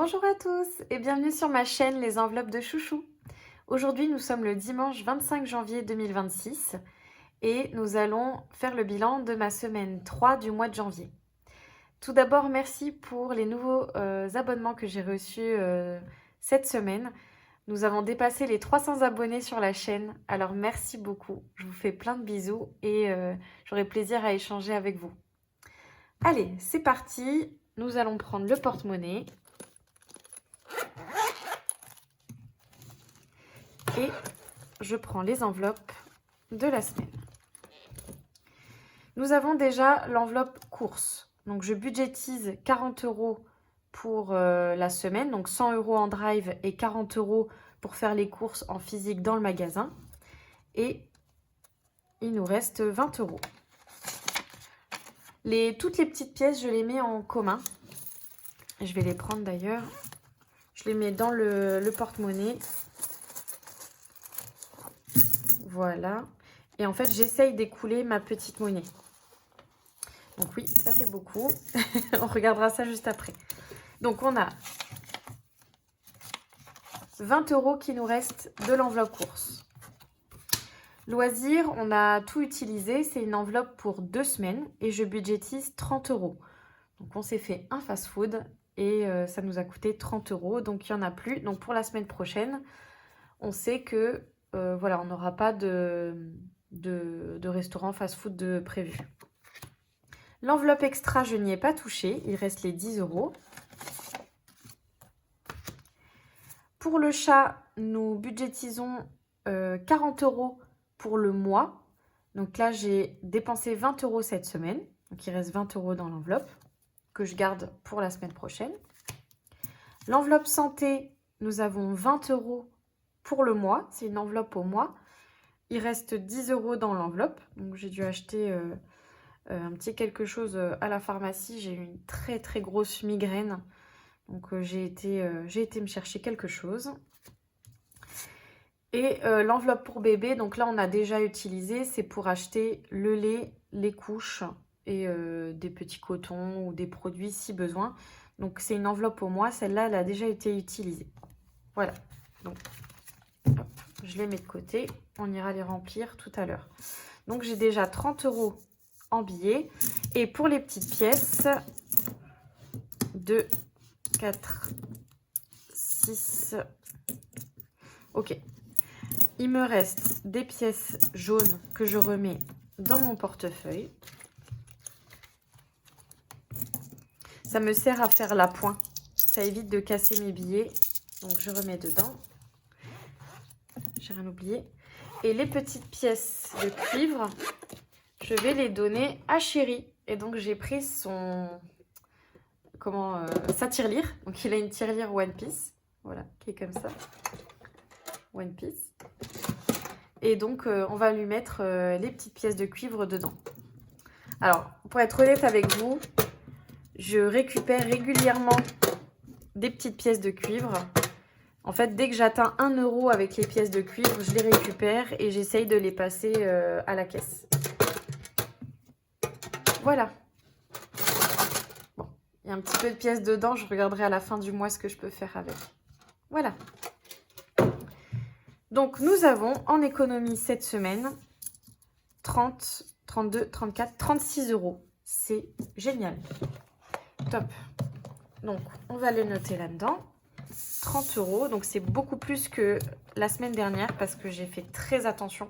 Bonjour à tous et bienvenue sur ma chaîne Les Enveloppes de Chouchou. Aujourd'hui nous sommes le dimanche 25 janvier 2026 et nous allons faire le bilan de ma semaine 3 du mois de janvier. Tout d'abord merci pour les nouveaux abonnements que j'ai reçus cette semaine. Nous avons dépassé les 300 abonnés sur la chaîne, alors merci beaucoup. Je vous fais plein de bisous et j'aurai plaisir à échanger avec vous. Allez, c'est parti, nous allons prendre le porte-monnaie. Et je prends les enveloppes de la semaine. Nous avons déjà l'enveloppe course. Donc je budgétise 40 € pour la semaine, donc 100 € en drive et 40 € pour faire les courses en physique dans le magasin. Et il nous reste 20 €. Toutes les petites pièces, je les mets en commun. Je vais les prendre d'ailleurs. Je les mets dans le porte-monnaie. Voilà. Et en fait, j'essaye d'écouler ma petite monnaie. Donc oui, ça fait beaucoup. On regardera ça juste après. Donc on a 20 € qui nous restent de l'enveloppe course. Loisirs, on a tout utilisé. C'est une enveloppe pour 2 semaines et je budgétise 30 €. Donc on s'est fait un fast-food et ça nous a coûté 30 €. Donc il n'y en a plus. Donc pour la semaine prochaine, on sait que voilà, on n'aura pas de restaurant fast-food prévu. L'enveloppe extra, je n'y ai pas touché. Il reste les 10 €. Pour le chat, nous budgétisons 40 € pour le mois. Donc là, j'ai dépensé 20 € cette semaine. Donc il reste 20 € dans l'enveloppe que je garde pour la semaine prochaine. L'enveloppe santé, nous avons 20 € pour le mois. C'est une enveloppe au mois. Il reste 10 € dans l'enveloppe. Donc j'ai dû acheter un petit quelque chose à la pharmacie. J'ai eu une très très grosse migraine. Donc j'ai été me chercher quelque chose. Et l'enveloppe pour bébé, donc là on a déjà utilisé, c'est pour acheter le lait, les couches et des petits cotons ou des produits si besoin. Donc c'est une enveloppe au mois, celle-là elle a déjà été utilisée. Voilà, donc hop, je les mets de côté, on ira les remplir tout à l'heure. Donc j'ai déjà 30 € en billets. Et pour les petites pièces, 2, 4, 6, ok. Il me reste des pièces jaunes que je remets dans mon portefeuille. Ça me sert à faire l'appoint. Ça évite de casser mes billets. Donc je remets dedans. J'ai rien oublié. Et les petites pièces de cuivre, je vais les donner à Chéri. Et donc j'ai pris sa tirelire. Donc il a une tirelire One Piece. Voilà, qui est comme ça. One Piece. Et donc, on va lui mettre les petites pièces de cuivre dedans. Alors, pour être honnête avec vous, je récupère régulièrement des petites pièces de cuivre. En fait, dès que j'atteins 1 € avec les pièces de cuivre, je les récupère et j'essaye de les passer à la caisse. Voilà. Bon, il y a un petit peu de pièces dedans. Je regarderai à la fin du mois ce que je peux faire avec. Voilà. Donc, nous avons en économie cette semaine 30, 32, 34, 36 €. C'est génial. Top. Donc, on va les noter là-dedans. 30 €. Donc, c'est beaucoup plus que la semaine dernière parce que j'ai fait très attention,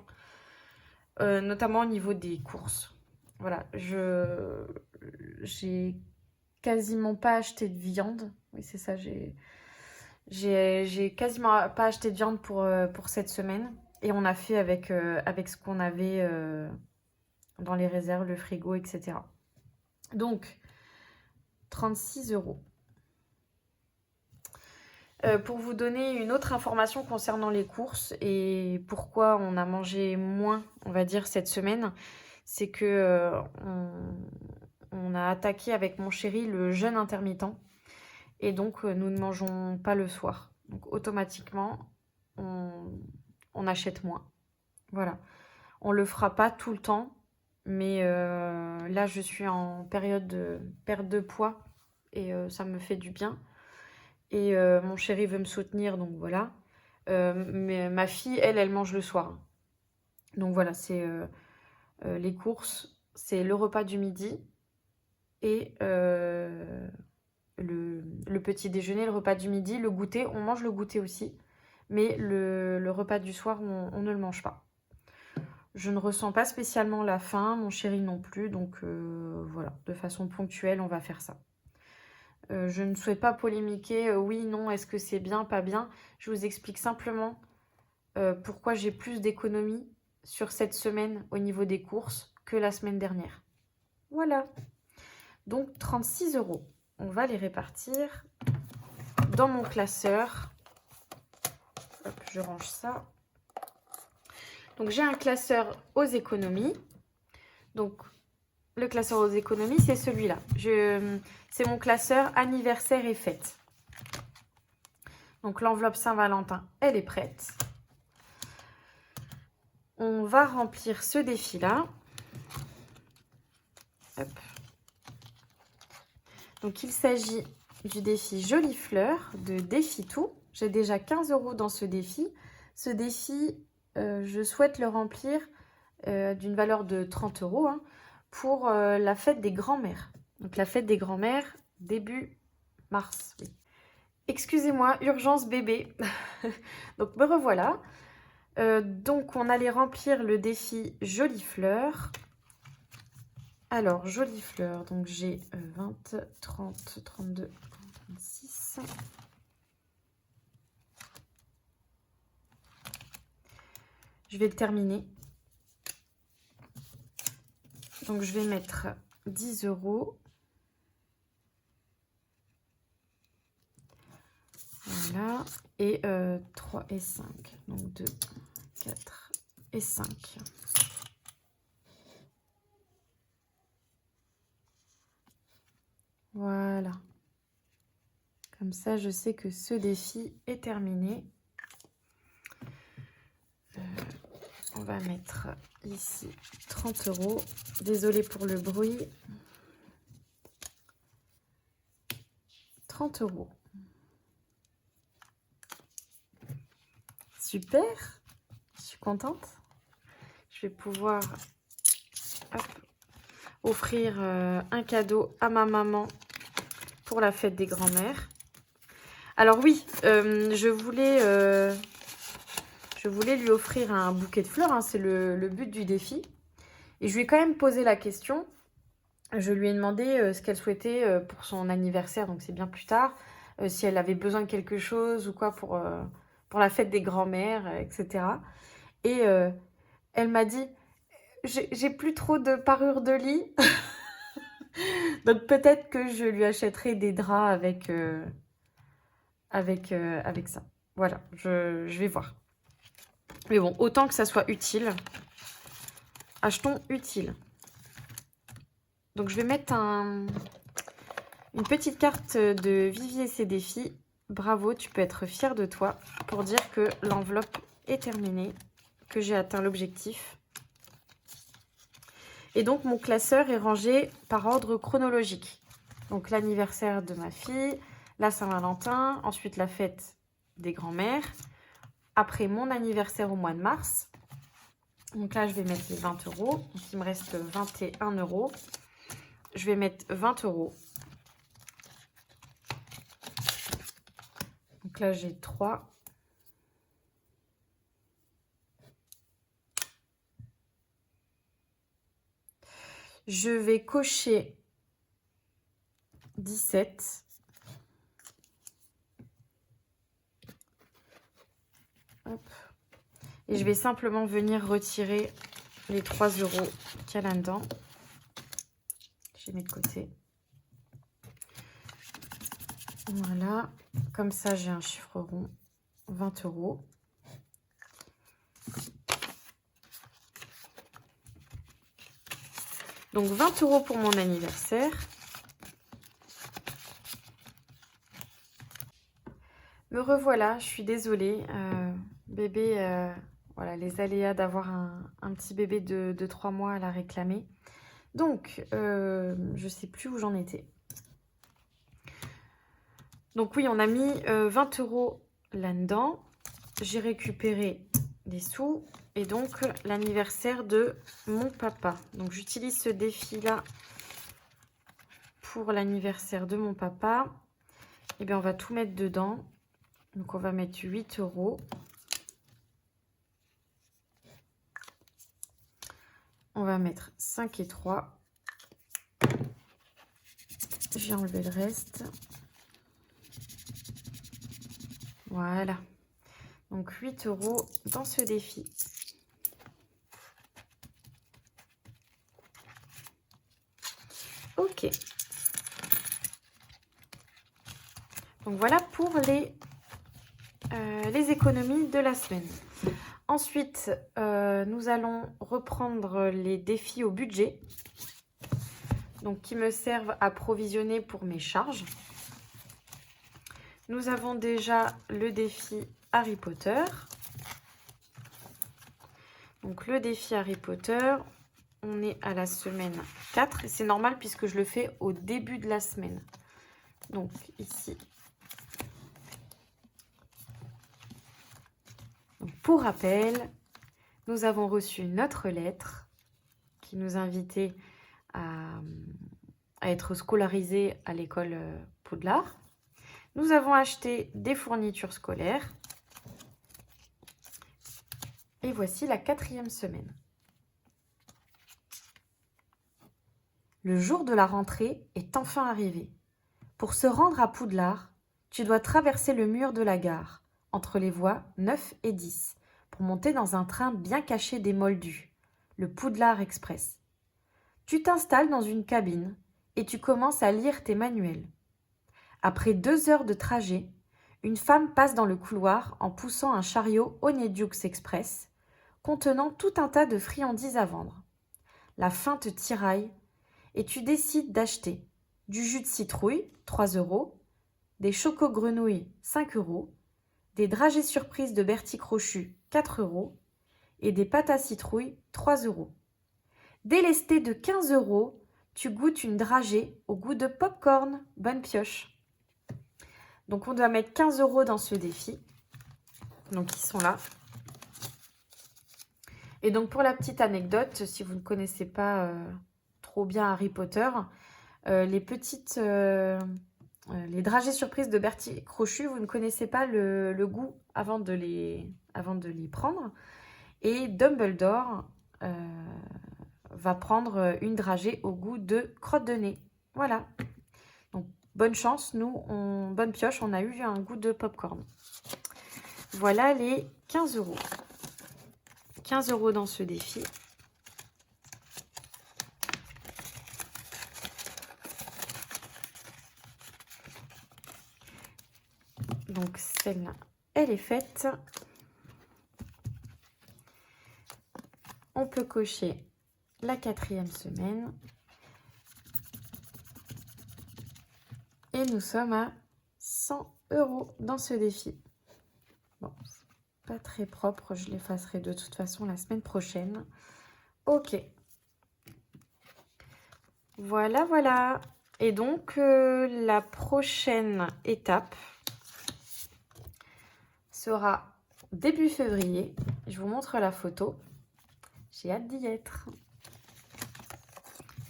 notamment au niveau des courses. Voilà, j'ai quasiment pas acheté de viande. Oui, c'est ça, j'ai quasiment pas acheté de viande pour cette semaine. Et on a fait avec ce qu'on avait dans les réserves, le frigo, etc. Donc, 36 €. Pour vous donner une autre information concernant les courses et pourquoi on a mangé moins, on va dire, cette semaine, c'est que on a attaqué avec mon chéri le jeûne intermittent. Et donc, nous ne mangeons pas le soir. Donc, automatiquement, on achète moins. Voilà. On ne le fera pas tout le temps. Mais là, je suis en période de perte de poids. Et ça me fait du bien. Et mon chéri veut me soutenir, donc voilà. Mais ma fille, elle mange le soir. Donc voilà, c'est les courses, c'est le repas du midi et le petit déjeuner, le repas du midi, le goûter. On mange le goûter aussi, mais le repas du soir, on ne le mange pas. Je ne ressens pas spécialement la faim, mon chéri non plus, donc voilà, de façon ponctuelle, on va faire ça. Je ne souhaite pas polémiquer, oui, non, est-ce que c'est bien, pas bien. Je vous explique simplement pourquoi j'ai plus d'économies sur cette semaine au niveau des courses que la semaine dernière. Voilà. Donc 36 €. On va les répartir dans mon classeur. Hop, je range ça. Donc j'ai un classeur aux économies. Donc le classeur aux économies, c'est celui-là. C'est mon classeur anniversaire et fête. Donc l'enveloppe Saint-Valentin, elle est prête. On va remplir ce défi-là. Hop. Donc il s'agit du défi Jolie Fleur de Défi Tout. J'ai déjà 15 € dans ce défi. Ce défi, je souhaite le remplir d'une valeur de 30 € hein, pour la fête des grands-mères. Donc la fête des grands-mères, début mars. Oui. Excusez-moi, urgence bébé. Donc me revoilà. Donc on allait remplir le défi Jolie Fleur. Alors, Jolie Fleur, donc j'ai 20, 30, 32, 36. Je vais le terminer. Donc je vais mettre 10 €. Voilà. Et 3 et 5. Donc 2, 4 et 5. Voilà. Comme ça, je sais que ce défi est terminé. On va mettre ici 30 €. Désolée pour le bruit. 30 €. Super. Je suis contente. Je vais pouvoir offrir un cadeau à ma maman pour la fête des grands-mères. Alors oui, je voulais lui offrir un bouquet de fleurs, hein, c'est le but du défi. Et je lui ai quand même posé la question. Je lui ai demandé ce qu'elle souhaitait pour son anniversaire, donc c'est bien plus tard. Si elle avait besoin de quelque chose ou quoi pour la fête des grands-mères, etc. Et elle m'a dit, j'ai plus trop de parures de lit. Donc peut-être que je lui achèterai des draps avec ça. Voilà, je vais voir. Mais bon, autant que ça soit utile. Achetons utile. Donc je vais mettre une petite carte de Vivier ses défis. Bravo, tu peux être fier de toi pour dire que l'enveloppe est terminée, que j'ai atteint l'objectif. Et donc mon classeur est rangé par ordre chronologique. Donc l'anniversaire de ma fille, la Saint-Valentin, ensuite la fête des grands-mères, après mon anniversaire au mois de mars. Donc là, je vais mettre les 20 €. Donc il me reste 21 €. Je vais mettre 20 €. Donc là, j'ai 3. Je vais cocher 17. Hop. Et je vais simplement venir retirer les 3 € qu'il y a là-dedans. Je les mets de côté. Voilà. Comme ça, j'ai un chiffre rond. 20 €. Donc 20 € pour mon anniversaire. Me revoilà, je suis désolée. Bébé, voilà, les aléas d'avoir un petit bébé de 3 mois à la réclamer. Donc, je sais plus où j'en étais. Donc oui, on a mis 20 € là-dedans. J'ai récupéré des sous et donc l'anniversaire de mon papa. Donc j'utilise ce défi-là pour l'anniversaire de mon papa. Et bien on va tout mettre dedans. Donc on va mettre 8 €. On va mettre 5 et 3. J'ai enlevé le reste. Voilà. Donc 8 € dans ce défi. Ok. Donc voilà pour les économies de la semaine. Ensuite, nous allons reprendre les défis au budget. Donc qui me servent à provisionner pour mes charges. Nous avons déjà le défi Harry Potter. Donc le défi Harry Potter, on est à la semaine 4 et c'est normal puisque je le fais au début de la semaine. Donc ici. Donc, pour rappel, nous avons reçu notre lettre qui nous invitait à être scolarisés à l'école Poudlard. Nous avons acheté des fournitures scolaires. Et voici la 4e semaine. Le jour de la rentrée est enfin arrivé. Pour se rendre à Poudlard, tu dois traverser le mur de la gare, entre les voies 9 et 10, pour monter dans un train bien caché des Moldus, le Poudlard Express. Tu t'installes dans une cabine et tu commences à lire tes manuels. Après 2 heures de trajet, une femme passe dans le couloir en poussant un chariot Honeydew Express contenant tout un tas de friandises à vendre. La faim te tiraille et tu décides d'acheter du jus de citrouille, 3 €, des chocos-grenouilles, 5 €, des dragées surprises de Bertie Crochu, 4 € et des pâtes à citrouille, 3 €. Délesté de 15 €, tu goûtes une dragée au goût de pop-corn. Bonne pioche. Donc on doit mettre 15 € dans ce défi. Donc ils sont là. Et donc pour la petite anecdote, si vous ne connaissez pas trop bien Harry Potter, les dragées surprises de Bertie Crochu, vous ne connaissez pas le goût avant de les prendre. Et Dumbledore va prendre une dragée au goût de crotte de nez. Voilà. Donc bonne chance, nous, bonne pioche, on a eu un goût de popcorn. Voilà les 15 €. 15 € dans ce défi. Donc celle-là, elle est faite. On peut cocher la 4e semaine. Et nous sommes à 100 € dans ce défi. Bon, pas très propre, je l'effacerai de toute façon la semaine prochaine. Ok. Voilà, voilà. Et donc, la prochaine étape sera début février. Je vous montre la photo. J'ai hâte d'y être.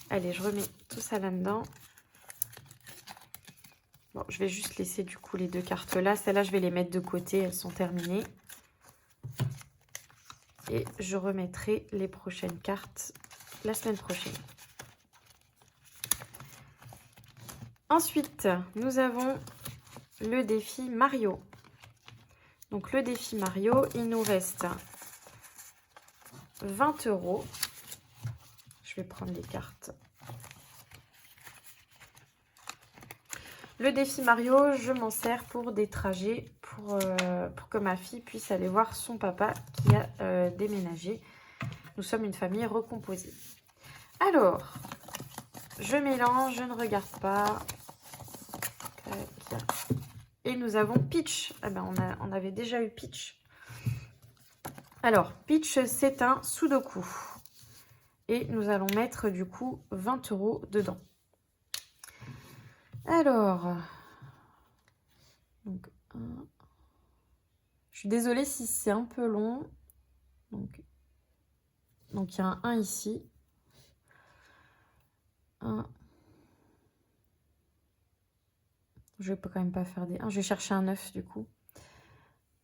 Allez, je remets tout ça là-dedans. Bon, je vais juste laisser du coup les 2 cartes là. Celles-là, je vais les mettre de côté. Elles sont terminées. Et je remettrai les prochaines cartes la semaine prochaine. Ensuite, nous avons le défi Mario. Donc le défi Mario, il nous reste 20 €. Je vais prendre les cartes. Le défi Mario, je m'en sers pour des trajets, pour que ma fille puisse aller voir son papa qui a déménagé. Nous sommes une famille recomposée. Alors, je mélange, je ne regarde pas. Et nous avons Peach. Ah ben, on avait déjà eu Peach. Alors, Peach, c'est un Sudoku. Et nous allons mettre du coup 20 € dedans. Alors, Donc, je suis désolée si c'est un peu long. Donc il y a un 1 ici. 1. Je vais quand même pas faire des 1. Je vais chercher un 9 du coup.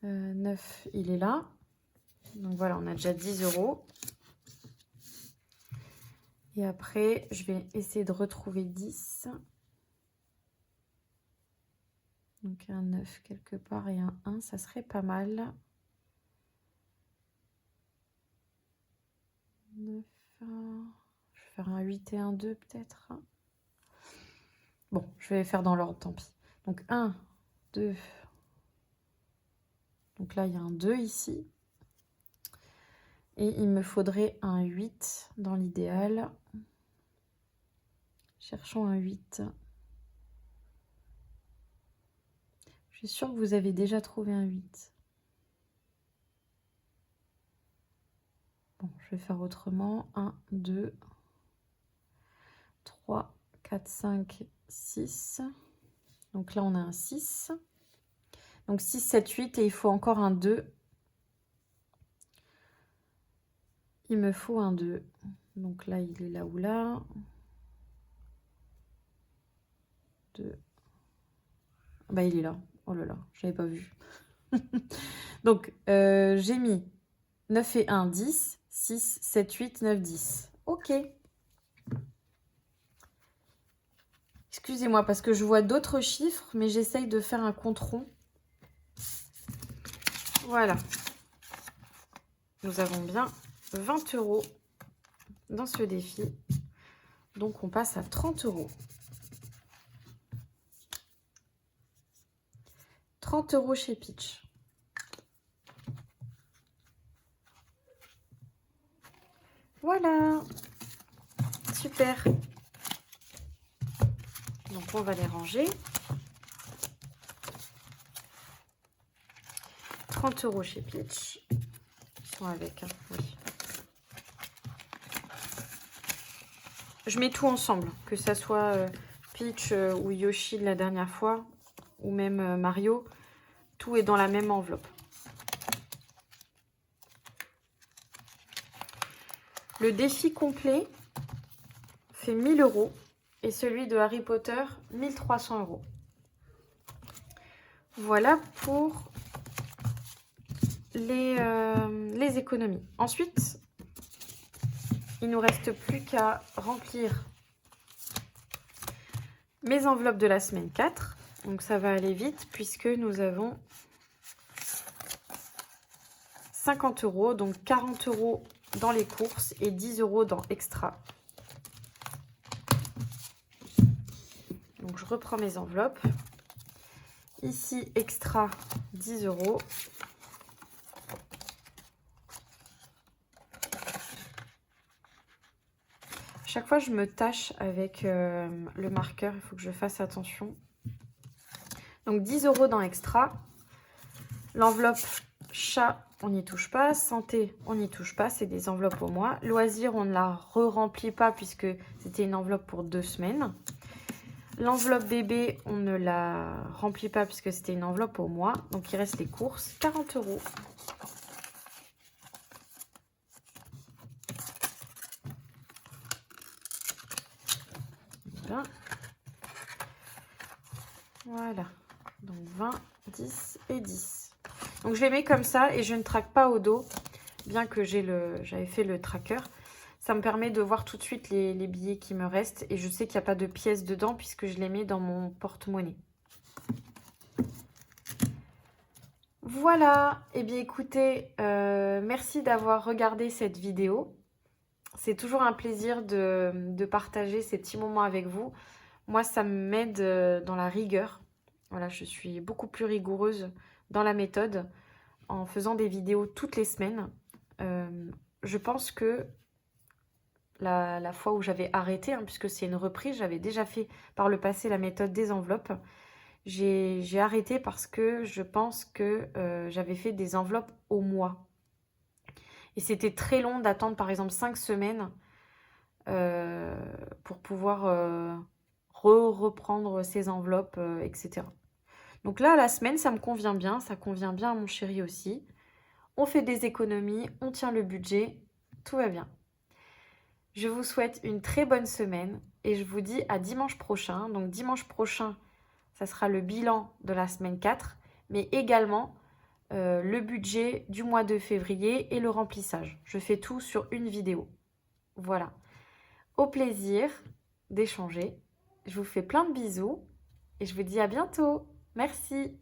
9, il est là. Donc voilà, on a déjà 10 €. Et après, je vais essayer de retrouver 10. Donc un 9 quelque part et un 1, ça serait pas mal. 9, je vais faire un 8 et un 2 peut-être. Bon, je vais faire dans l'ordre, tant pis. Donc 1, 2. Donc là, il y a un 2 ici. Et il me faudrait un 8 dans l'idéal. Cherchons un 8. Je suis sûre que vous avez déjà trouvé un 8. Bon, je vais faire autrement. 1, 2, 3, 4, 5, 6. Donc là, on a un 6. Donc 6, 7, 8 et il faut encore un 2. Il me faut un 2. Donc là, il est là ou là. 2. Bah, il est là. Oh là là, je n'avais pas vu. Donc, j'ai mis 9 et 1, 10. 6, 7, 8, 9, 10. Ok. Excusez-moi parce que je vois d'autres chiffres, mais j'essaye de faire un compte rond. Voilà. Nous avons bien 20 € dans ce défi. Donc, on passe à 30 €. 30 € chez Peach. Voilà. Super. Donc, on va les ranger. 30 € chez Peach. Ils sont avec, hein, oui. Je mets tout ensemble, que ça soit Peach ou Yoshi la dernière fois, ou même Mario. Tout est dans la même enveloppe. Le défi complet fait 1000 € et celui de Harry Potter 1300 €. Voilà pour les économies. Ensuite, il ne nous reste plus qu'à remplir mes enveloppes de la semaine 4. Donc ça va aller vite puisque nous avons 50 €, donc 40 € dans les courses et 10 € dans extra. Donc je reprends mes enveloppes. Ici, extra, 10 €. Chaque fois, je me tâche avec le marqueur. Il faut que je fasse attention. Donc 10 € dans extra. L'enveloppe chat, on n'y touche pas. Santé, on n'y touche pas. C'est des enveloppes au mois. Loisirs, on ne la re-remplit pas puisque c'était une enveloppe pour 2 semaines. L'enveloppe bébé, on ne la remplit pas puisque c'était une enveloppe au mois. Donc, il reste les courses. 40 €. Voilà. Donc, 20, 10 et 10. Donc, je les mets comme ça et je ne traque pas au dos, bien que j'avais fait le tracker. Ça me permet de voir tout de suite les billets qui me restent. Et je sais qu'il n'y a pas de pièces dedans puisque je les mets dans mon porte-monnaie. Voilà. Eh bien, écoutez, merci d'avoir regardé cette vidéo. C'est toujours un plaisir de partager ces petits moments avec vous. Moi, ça m'aide dans la rigueur. Voilà, je suis beaucoup plus rigoureuse dans la méthode en faisant des vidéos toutes les semaines. Je pense que la fois où j'avais arrêté, hein, puisque c'est une reprise, j'avais déjà fait par le passé la méthode des enveloppes. J'ai arrêté parce que je pense que j'avais fait des enveloppes au mois. Et c'était très long d'attendre par exemple 5 semaines pour pouvoir reprendre ces enveloppes, etc. Donc là, la semaine, ça me convient bien, ça convient bien à mon chéri aussi. On fait des économies, on tient le budget, tout va bien. Je vous souhaite une très bonne semaine et je vous dis à dimanche prochain. Donc dimanche prochain, ça sera le bilan de la semaine 4, mais également le budget du mois de février et le remplissage. Je fais tout sur une vidéo. Voilà. Au plaisir d'échanger. Je vous fais plein de bisous et je vous dis à bientôt. Merci.